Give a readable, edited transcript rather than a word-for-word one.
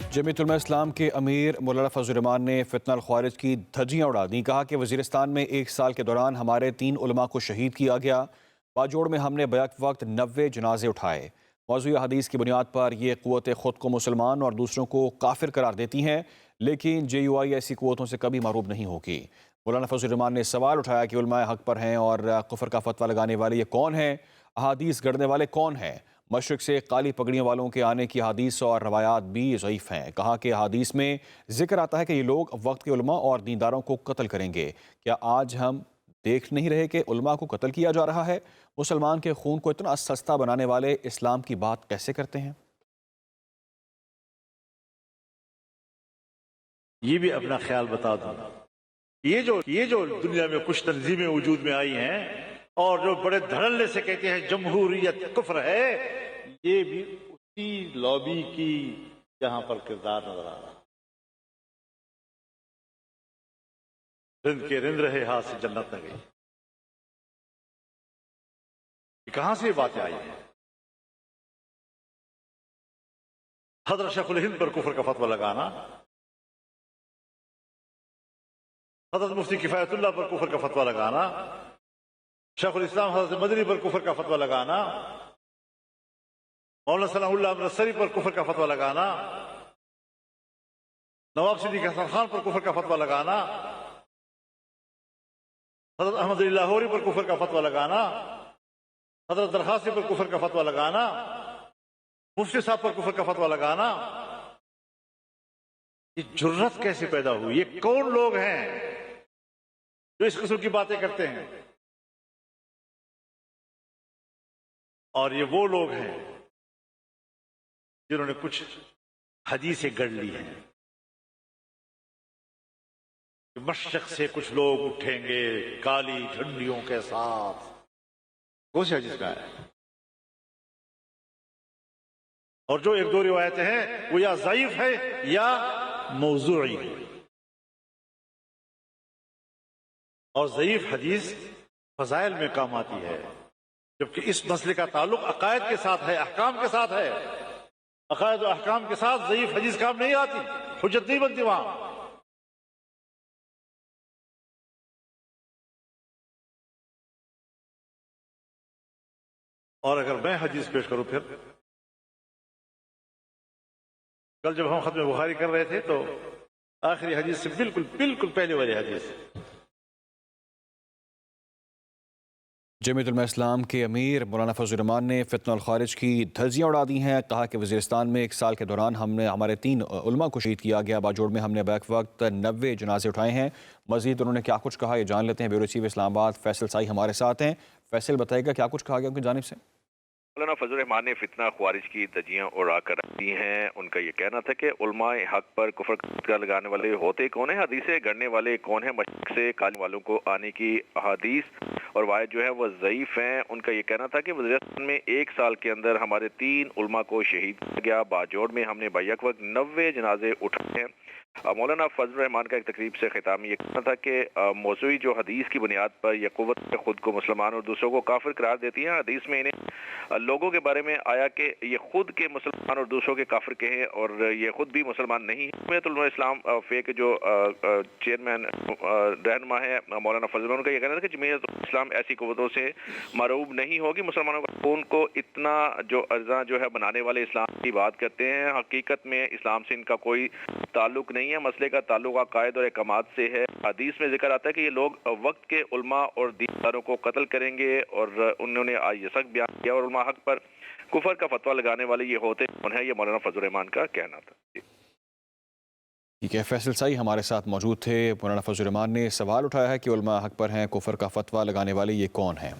जमीयत उलमा इस्लाम के अमीर मौलाना फजल रहमान ने फितना अल-ख्वारिज की धज्जियां उड़ा दी। कहा कि वज़ीरिस्तान में एक साल के दौरान हमारे 3 उलमा को शहीद किया गया। बाजोड़ में हमने बैक वक्त 90 जनाजे उठाए। मौज़ूई हदीस की बुनियाद पर ये क़ुव्वतें ख़ुद को मुसलमान और दूसरों को काफिर करार देती हैं, लेकिन JUI ऐसी क़ुव्वतों से कभी महरूब नहीं होगी। मौलाना फजल रहमान ने सवाल उठाया कि उलमाए हक़ पर हैं और कुफ़र का फतवा लगाने वाले ये कौन हैं, अहादीस गढ़ने वाले कौन हैं। मशरिक़ से काली पगड़ियों वालों के आने की अहादीस और रवायात भी ज़ईफ़ हैं। कहा कि अहादीस में जिक्र आता है कि ये लोग वक्त के उलमा और दीनदारों को कत्ल करेंगे। क्या आज हम देख नहीं रहे कि उलमा को कत्ल किया जा रहा है? मुसलमान के खून को इतना सस्ता बनाने वाले इस्लाम की बात कैसे करते हैं? ये भी अपना ख्याल बता दूं, ये जो दुनिया में कुछ तंजीमें वजूद में आई हैं और जो बड़े धड़ल्ले से कहते हैं जमहूरियत कुफ्र है, ये भी उसी लॉबी की जहां पर किरदार नजर आ रहा। रिंद के रिंद रहे हाथ से जन्नत न गई। कहां से ये बातें आई हैं? हज़रत शेखुल हिंद पर कुफ्र का फतवा लगाना, हज़रत मुफ्ती किफायतुल्लाह पर कुफ्र का फतवा लगाना, शेखुल इस्लाम हज़रत मदनी पर कुफ्र का फतवा लगाना, मौलाना सलाहुल्लाह नसरी पर कुफ्र का फतवा लगाना, नवाब सिद्दीक हसन खान पर कुफ्र का फतवा लगाना, हज़रत अहमद अली लाहौरी पर कुफ्र का फतवा लगाना, हज़रत दरखास्ती पर कुफ्र का फतवा लगाना, मुफ्ती साहब पर कुफ्र का फतवा लगाना, ये जुर्रत कैसे पैदा हुई? ये कौन लोग हैं जो इस किस्म की बातें करते हैं? और ये वो लोग हैं जिन्होंने कुछ हदीसें गढ़ ली हैं। मशरिक़ से कुछ लोग उठेंगे काली झंडियों के साथ। कौन सी हदीस का है? और जो एक दो रिवायतें हैं वो या ज़ईफ़ है या मौज़ूई है। और ज़ईफ़ हदीस फज़ाइल में काम आती है, जबकि इस मसले का ताल्लुक अकायद के साथ है, अहकाम के साथ है। अकायद और अहकाम के साथ ज़ईफ़ हदीस काम नहीं आती, हुज्जत नहीं बनती वहां। और अगर मैं हदीस पेश करूं, फिर कल जब हम खत्म बुखारी कर रहे थे तो आखिरी हदीस से बिल्कुल पहले वाली हदीस, जमीयत उलमा इस्लाम के अमीर मौलाना फजल रहमान ने फितना अल-ख्वारिज की धज्जियां उड़ा दी हैं। कहा कि वज़ीरिस्तान में एक साल के दौरान हमारे 3 उलमा को शहीद किया गया। बाजोड़ में हमने बैक वक्त 90 जनाजे उठाए हैं। मज़ीद उन्होंने क्या कुछ कहा, ये जान लेते हैं। ब्यूरो चीफ इस्लामाबाद फैसल साई हमारे साथ हैं। फैसल, बताइएगा क्या कुछ कहा गया उनकी जानिब से? मौलाना फजल रहमान ने फितना ख्वारिज की धज्जियां उड़ा कर रख दी हैं। उनका ये कहना था कि उलमाए हक पर कुफ्र का लगाने वाले होते कौन है, हदीसें गढ़ने वाले कौन है। मशरिक़ से काले वालों को आने की अहादीस और वायद जो है वह ज़ईफ़ हैं। उनका ये कहना था कि वज़ीरिस्तान में एक साल के अंदर हमारे 3 उलमा को शहीद किया गया। बाजोड़ में हमने बैक वक्त 90 जनाजे उठाए हैं। मौलाना फजल रहमान का एक तकरीब से खिताब में ये कहना था कि मौज़ूई जो हदीस की बुनियाद पर यह क़ुव्वत खुद को मुसलमान और दूसरों को काफिर करार देती है। हदीस में इन्हें लोगों के बारे में आया कि ये खुद के मुसलमान और दूसरों के काफिर के हैं और ये खुद भी मुसलमान नहीं है। जमीयत उलमा इस्लाम फे के जो चेयरमैन रहनुमा है मौलाना फजल, उनका ये कहना था कि जमीयत इस्लाम ऐसी क़ुव्वतों से मरूब नहीं होगी। मुसलमानों का खून को इतना जो अर्जा जो है बनाने वाले इस्लाम की बात करते हैं। हकीकत में इस्लाम से इनका कोई ताल्लुक नहीं है। मसले का ताल्लुक अकायद और अहकामात से है। हदीस में जिक्र आता है कि ये लोग वक्त के उलमा और दीनदारों को कत्ल करेंगे और उन्होंने आज ये सख्त बयान किया और उलमा हक पर कुफर का फतवा लगाने वाले ये होते कौन है, ये मौलाना फजल रहमान का कहना था। ठीक है, फैसल साई हमारे साथ मौजूद थे। मौलाना फजल रहमान ने सवाल उठाया है कि उलमा हक पर हैं, कुफर का फतवा लगाने वाले ये कौन हैं।